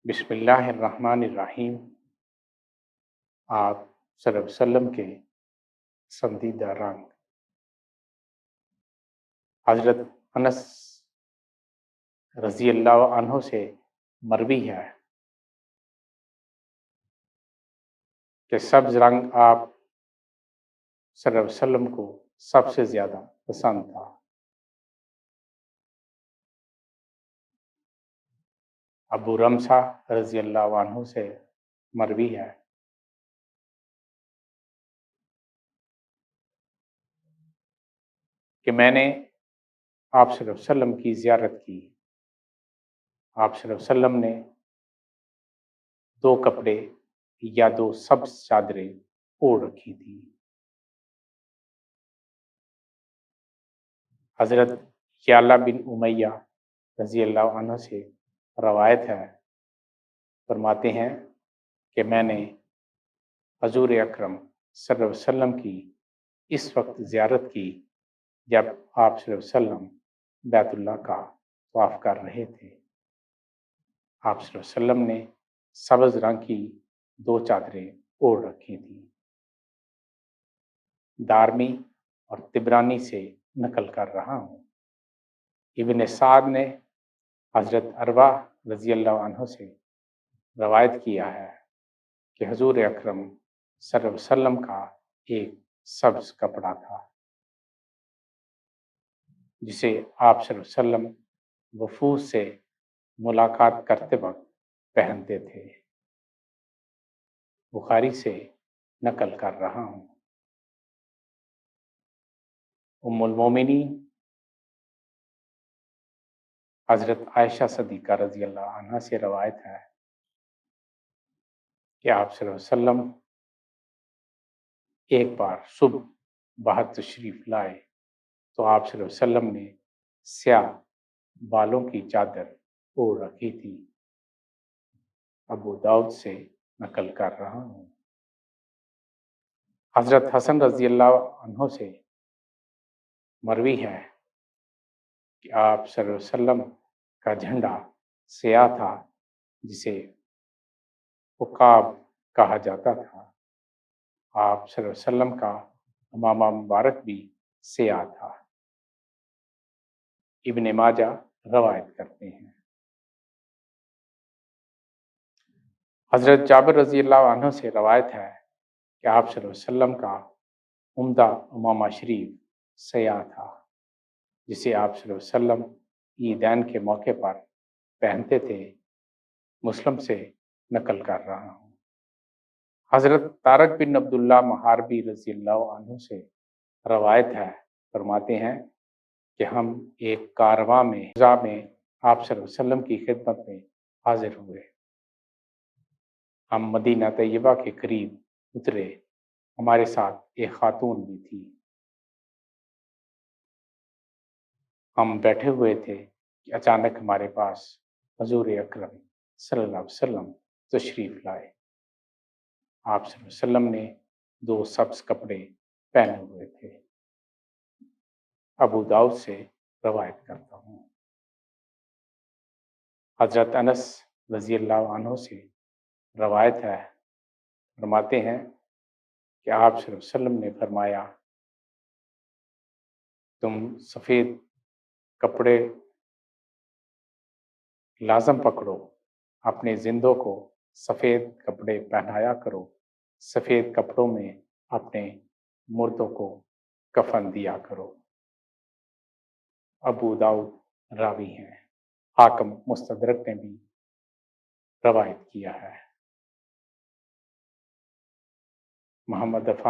بسم اللہ الرحمن الرحیم۔ آپ صلی اللہ علیہ وسلم کے پسندیدہ رنگ حضرت انس رضی اللہ عنہ سے مروی ہے کہ سبز رنگ آپ صلی اللہ علیہ وسلم کو سب سے زیادہ پسند تھا۔ ابو رمثا رضی اللہ عنہ سے مروی ہے کہ میں نے آپ صلی اللہ علیہ وسلم کی زیارت کی۔ آپ صلی اللہ علیہ وسلم نے دو کپڑے یا دو سبز چادریں اوڑھ رکھی تھی۔ حضرت یعلا بن امیہ رضی اللہ عنہ سے روایت ہے، فرماتے ہیں کہ میں نے حضور اکرم صلی اللہ علیہ وسلم کی اس وقت زیارت کی جب آپ صلی اللہ علیہ وسلم بیت اللہ کا طواف کر رہے تھے۔ آپ صلی اللہ علیہ وسلم نے سبز رنگ کی دو چادریں اوڑھ رکھی تھیں۔ دارمی اور طبرانی سے نقل کر رہا ہوں۔ ابن سعد نے حضرت عروہ رضی اللہ عنہ سے روایت کیا ہے کہ حضور اکرم صلی اللہ علیہ وسلم کا ایک سبز کپڑا تھا جسے آپ صلی اللہ علیہ وسلم وفود سے ملاقات کرتے وقت پہنتے تھے۔ بخاری سے نقل کر رہا ہوں۔ ام المومنین حضرت عائشہ صدیقہ رضی اللہ عنہ سے روایت ہے کہ آپ صلی اللہ علیہ وسلم ایک بار صبح باہر تشریف لائے تو آپ صلی اللہ علیہ وسلم نے سیاہ بالوں کی چادر اوڑھ رکھی تھی۔ ابو داؤد سے نقل کر رہا ہوں۔ حضرت حسن رضی اللہ عنہ سے مروی ہے کہ آپ صلی اللہ علیہ وسلم کا جھنڈا سیاہ تھا جسے عقاب کہا جاتا تھا۔ آپ صلی اللہ علیہ وسلم کا امامہ مبارک بھی سیاہ تھا۔ ابن ماجہ روایت کرتے ہیں۔ حضرت جابر رضی اللہ عنہ سے روایت ہے کہ آپ صلی اللہ علیہ وسلم کا عمدہ امامہ شریف سیاہ تھا جسے آپ صلی اللہ علیہ وسلم عیدین کے موقع پر پہنتے تھے۔ مسلم سے نقل کر رہا ہوں۔ حضرت طارق بن عبداللہ محاربی رضی اللہ عنہ سے روایت ہے، فرماتے ہیں کہ ہم ایک کارواں میں آپ صلی اللہ علیہ وسلم کی خدمت میں حاضر ہوئے۔ ہم مدینہ طیبہ کے قریب اترے، ہمارے ساتھ ایک خاتون بھی تھی۔ ہم بیٹھے ہوئے تھے کہ اچانک ہمارے پاس حضور اکرم صلی اللہ علیہ وسلم تشریف لائے۔ آپ صلی اللہ علیہ وسلم نے دو سبز کپڑے پہنے ہوئے تھے۔ ابو داؤد سے روایت کرتا ہوں۔ حضرت انس رضی اللہ عنہ سے روایت ہے، فرماتے ہیں کہ آپ صلی اللہ علیہ وسلم نے فرمایا، تم سفید کپڑے لازم پکڑو، اپنے زندوں کو سفید کپڑے پہنایا کرو، سفید کپڑوں میں اپنے مردوں کو کفن دیا کرو۔ ابو داؤد راوی ہیں، حاکم مستدرک نے بھی روایت کیا ہے۔ محمد عفان